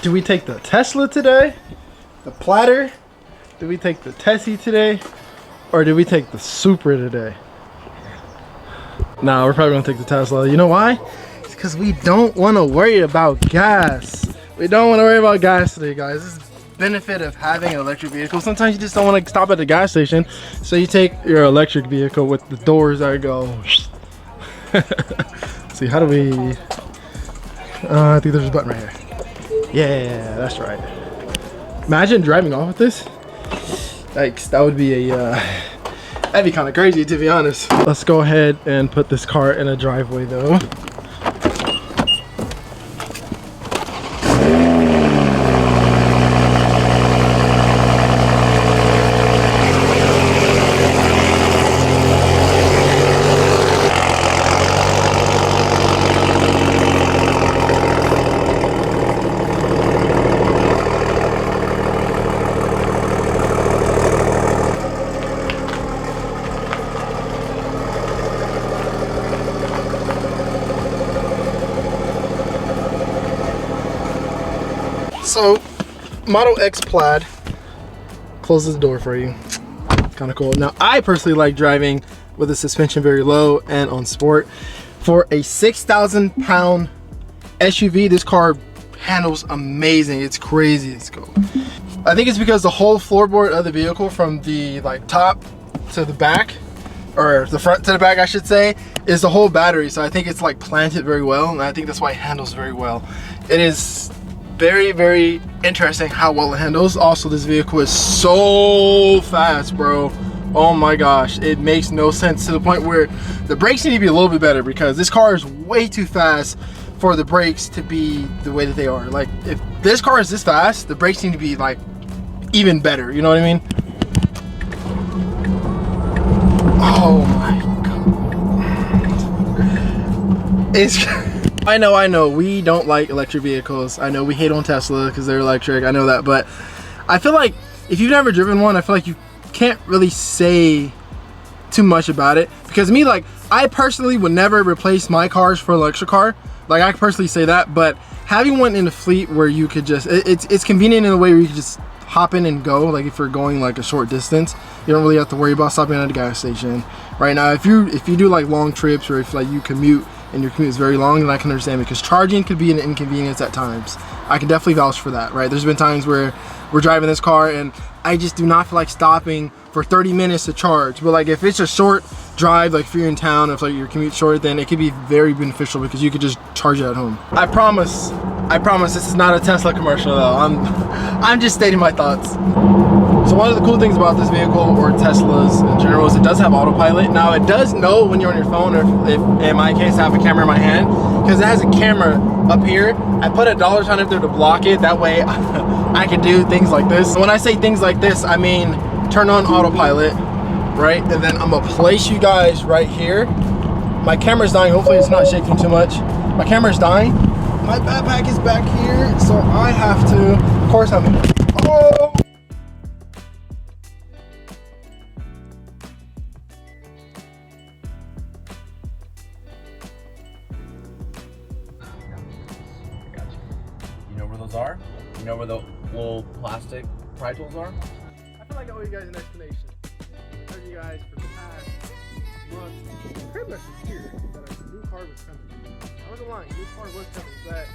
Do we take the Tesla today? The Platter? Do we take the Tessie today? Or do we take the Supra today? Nah, we're probably gonna take the Tesla. You know why? It's because we don't want to worry about gas. We don't want to worry about gas today, guys. This is the benefit of having an electric vehicle. Sometimes you just don't want to stop at the gas station, so you take your electric vehicle with the doors that go. See, how do we? I think there's a button right here. Yeah, that's right. Imagine driving off with this. Like, that would be a that'd be kind of crazy, to be honest. Let's go ahead and put this car in a driveway though. So, Model X Plaid closes the door for you. Kind of cool. Now, I personally like driving with the suspension very low and on sport. For a 6,000 pound SUV, this car handles amazing. It's crazy. It's cool. I think it's because the whole floorboard of the vehicle, from the top to the back, or the front to the back I should say, is the whole battery. So I think it's like planted very well, and I think that's why it handles very well. It is very, very interesting how well it handles. Also, this vehicle is so fast, bro. Oh my gosh, it makes no sense, to the point where the brakes need to be a little bit better, because this car is way too fast for the brakes to be the way that they are. Like, if this car is this fast, the brakes need to be like even better, you know what I mean? Oh my god. It's I know, we don't like electric vehicles. I know we hate on Tesla because they're electric, I know that, but I feel like if you've never driven one, I feel like you can't really say too much about it. Because me, like, I personally would never replace my cars for an electric car. Like, I personally say that, but having one in the fleet where you could just, it's convenient in a way where you can just hop in and go. Like, if you're going like a short distance, you don't really have to worry about stopping at a gas station. Right now, if you do like long trips, or if like you commute and your commute is very long, then I can understand, because charging could be an inconvenience at times. I can definitely vouch for that, right? There's been times where we're driving this car and I just do not feel like stopping for 30 minutes to charge. But like, if it's a short drive, like if you're in town, if like your commute's short, then it could be very beneficial because you could just charge it at home. I promise this is not a Tesla commercial though. I'm just stating my thoughts. So one of the cool things about this vehicle, or Teslas in general, is it does have autopilot. Now, it does know when you're on your phone, or if in my case I have a camera in my hand, because it has a camera up here. I put a dollar sign up there to block it, that way I can do things like this. When I say things like this, I mean turn on autopilot, right? And then I'm gonna place you guys right here. My camera's dying, hopefully it's not shaking too much. My camera's dying. My backpack is back here, so I have to, of course oh! Are? You know where the little plastic pry tools are? I feel like I owe you guys an explanation. I heard you guys for the past month, pretty much a year, that a new car was coming. I wasn't lying, new car was coming, but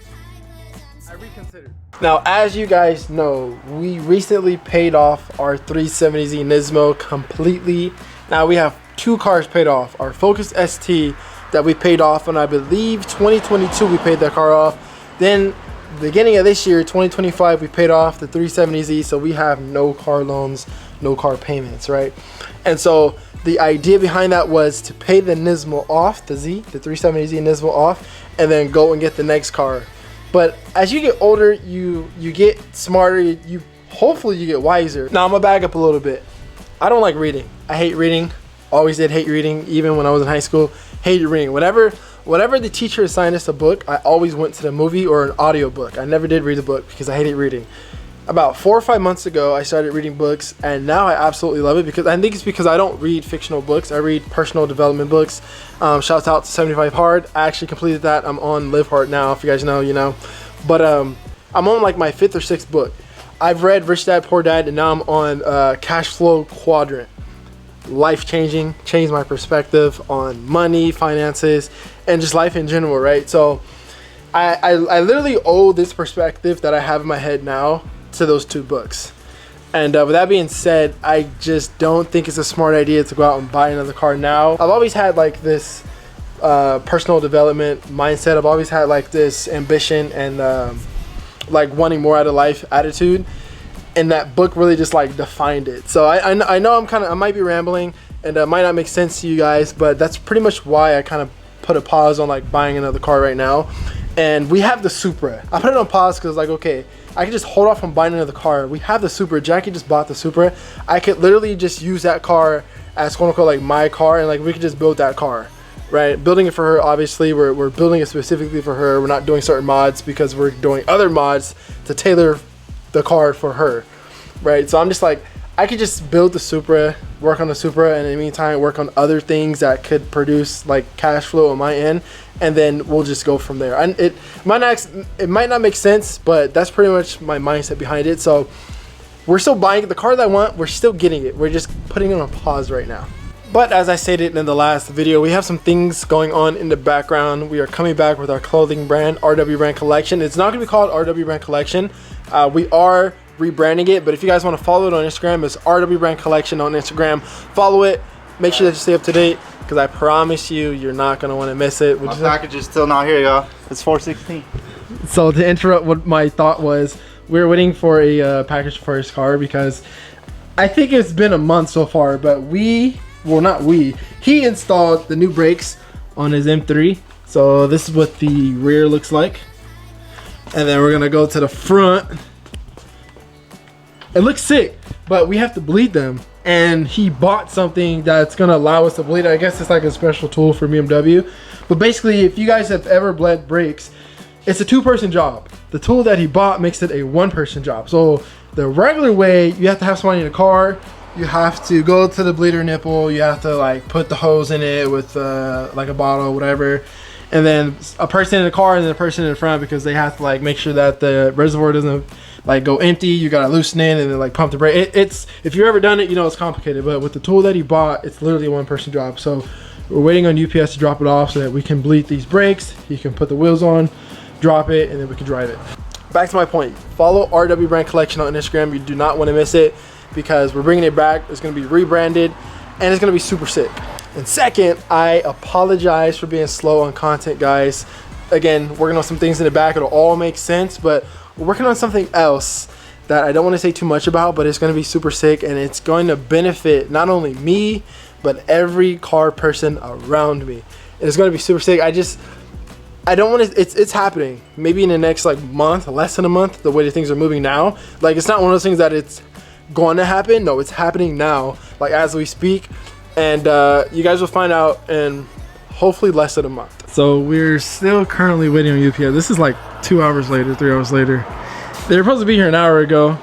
I reconsidered. Now, as you guys know, we recently paid off our 370Z Nismo completely. Now we have two cars paid off. Our Focus ST that we paid off, and I believe 2022 we paid that car off. Then beginning of this year, 2025, we paid off the 370Z, so we have no car loans, no car payments, right? And so the idea behind that was to pay the Nismo off, the 370Z Nismo off, and then go and get the next car. But as you get older, you get smarter, hopefully you get wiser. Now I'm gonna back up a little bit. I don't like reading. I hate reading. Always did hate reading, even when I was in high school. Hated reading. Whenever the teacher assigned us a book, I always went to the movie or an audio book. I never did read a book because I hated reading. About 4 or 5 months ago, I started reading books, and now I absolutely love it, because I think it's because I don't read fictional books. I read personal development books. Shouts out to 75 Hard. I actually completed that. I'm on Live Hard now. If you guys know, you know. But I'm on like my 5th or 6th book. I've read Rich Dad Poor Dad, and now I'm on Cash Flow Quadrant. Life changing, changed my perspective on money, finances, and just life in general, right? So I literally owe this perspective that I have in my head now to those 2 books. And with that being said, I just don't think it's a smart idea to go out and buy another car now. I've always had like this personal development mindset. I've always had like this ambition and like wanting more out of life attitude. And that book really just like defined it. So I know I might be rambling and might not make sense to you guys, but that's pretty much why I kind of put a pause on like buying another car right now. And we have the Supra. I put it on pause because like, okay, I could just hold off on buying another car. We have the Supra. Jackie just bought the Supra. I could literally just use that car as quote unquote like my car, and like we could just build that car, right? Building it for her, obviously. We're building it specifically for her. We're not doing certain mods because we're doing other mods to tailor the car for her, right? So I'm just like, I could just build the Supra, work on the Supra, and in the meantime work on other things that could produce like cash flow on my end, and then we'll just go from there. And it might not make sense, but that's pretty much my mindset behind it. So we're still buying the car that I want. We're still getting it. We're just putting it on pause right now. But as I stated in the last video, we have some things going on in the background. We are coming back with our clothing brand, RW Brand Collection. It's not going to be called RW Brand Collection. We are rebranding it, but if you guys want to follow it on Instagram, it's RW Brand Collection on Instagram. Follow it. Make sure that you stay up to date, because I promise you, you're not going to want to miss it. My package is still not here, y'all. It's 416. So to interrupt what my thought was, we're waiting for a package for his car, because I think it's been a month so far, but he installed the new brakes on his M3. So this is what the rear looks like. And then we're going to go to the front. It looks sick, but we have to bleed them. And he bought something that's gonna allow us to bleed it. I guess it's like a special tool for BMW. But basically, if you guys have ever bled brakes, it's a 2-person job. The tool that he bought makes it a 1-person job. So the regular way, you have to have somebody in the car. You have to go to the bleeder nipple. You have to like put the hose in it with like a bottle or whatever. And then a person in the car and then a person in the front, because they have to like make sure that the reservoir doesn't like go empty. You gotta loosen it and then like pump the brake. It's if you've ever done it, you know it's complicated. But with the tool that he bought, it's literally a 1-person job. So we're waiting on UPS to drop it off so that we can bleed these brakes. He can put the wheels on, drop it, and then we can drive it. Back to my point. Follow RW Brand Collection on Instagram. You do not want to miss it, because we're bringing it back. It's gonna be rebranded, and it's gonna be super sick. And second, I apologize for being slow on content, guys. Again, working on some things in the back. It'll all make sense, but we're working on something else that I don't want to say too much about, but it's going to be super sick, and it's going to benefit not only me, but every car person around me. And it's going to be super sick. I don't want to, it's happening. Maybe in the next like month, less than a month, the way that things are moving now. Like, it's not one of those things that it's going to happen. No, it's happening now, like as we speak. And you guys will find out in hopefully less than a month. So we're still currently waiting on UPS. This is like 2 hours later, 3 hours later. They were supposed to be here an hour ago.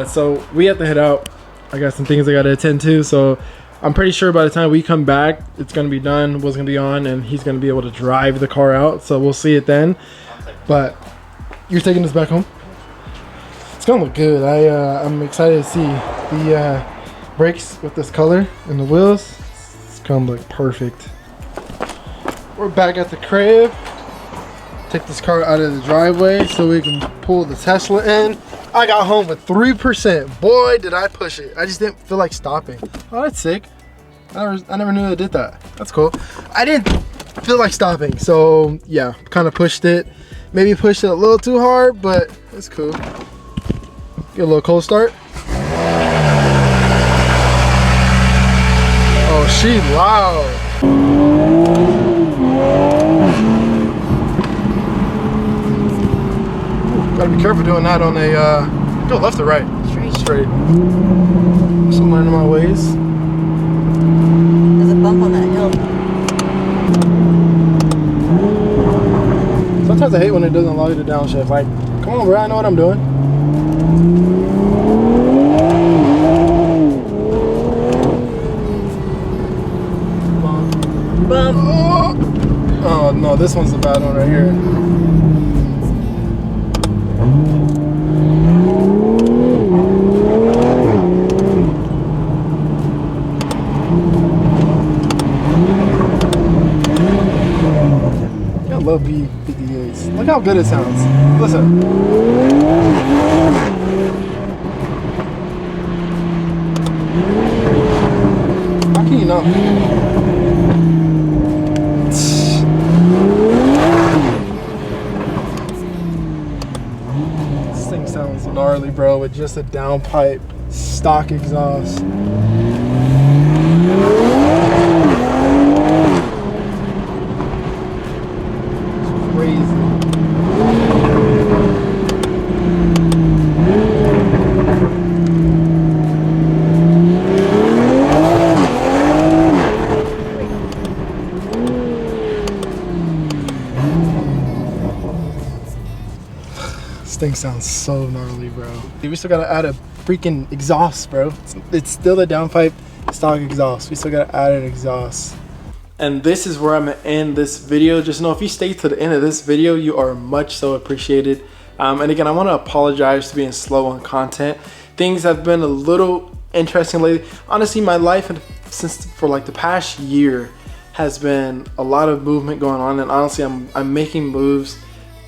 So we have to head out. I got some things I got to attend to. So I'm pretty sure by the time we come back, it's going to be done, what's going to be on, and he's going to be able to drive the car out. So we'll see it then. But you're taking this back home? It's going to look good. I'm excited to see the brakes with this color and the wheels. It's going to look perfect. We're back at the crib. Take this car out of the driveway so we can pull the Tesla in. I got home with 3%. Boy, did I push it. I just didn't feel like stopping. Oh, that's sick. I never knew I did that. That's cool. I didn't feel like stopping, so yeah, kind of pushed it. Maybe pushed it a little too hard, but it's cool. Get a little cold start. Oh, she loud. Gotta be careful doing that on a, go left or right? Straight. Straight. So I'm learning my ways. There's a bump on that hill. Sometimes I hate when it doesn't allow you to downshift. Like, come on bro, I know what I'm doing. Bump. Oh no, this one's the bad one right here. Look how good it sounds. Listen. How can you not? This thing sounds gnarly, bro, with just a downpipe stock exhaust. This thing sounds so gnarly, bro. We still gotta add a freaking exhaust, bro. It's still a downpipe stock exhaust. We still gotta add an exhaust. And this is where I'm gonna end this video. Just know if you stay to the end of this video, you are much so appreciated. And again, I want to apologize for being slow on content. Things have been a little interesting lately. Honestly, my life since for like the past year has been a lot of movement going on, and honestly, I'm making moves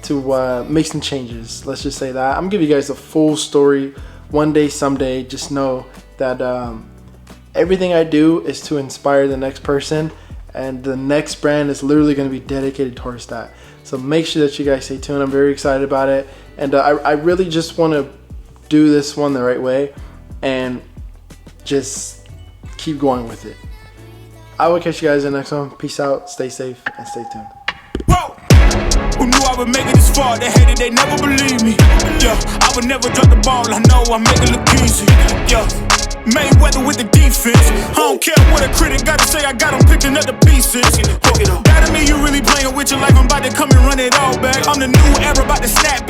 to make some changes. Let's just say that. I'm gonna give you guys a full story one day, someday. Just know that everything I do is to inspire the next person, and the next brand is literally going to be dedicated towards that. So make sure that you guys stay tuned. I'm very excited about it, and I really just want to do this one the right way and just keep going with it. I will catch you guys in the next one. Peace out, stay safe, and stay tuned. Whoa. Who knew I would make it this far? They hated, they never believed me. Yeah, I would never drop the ball. I know I make it look easy. Yeah, Mayweather with the defense. I don't care what a critic gotta say. I got them picking up the pieces. That to me, you really playing with your life. I'm about to come and run it all back. I'm the new era, about to snap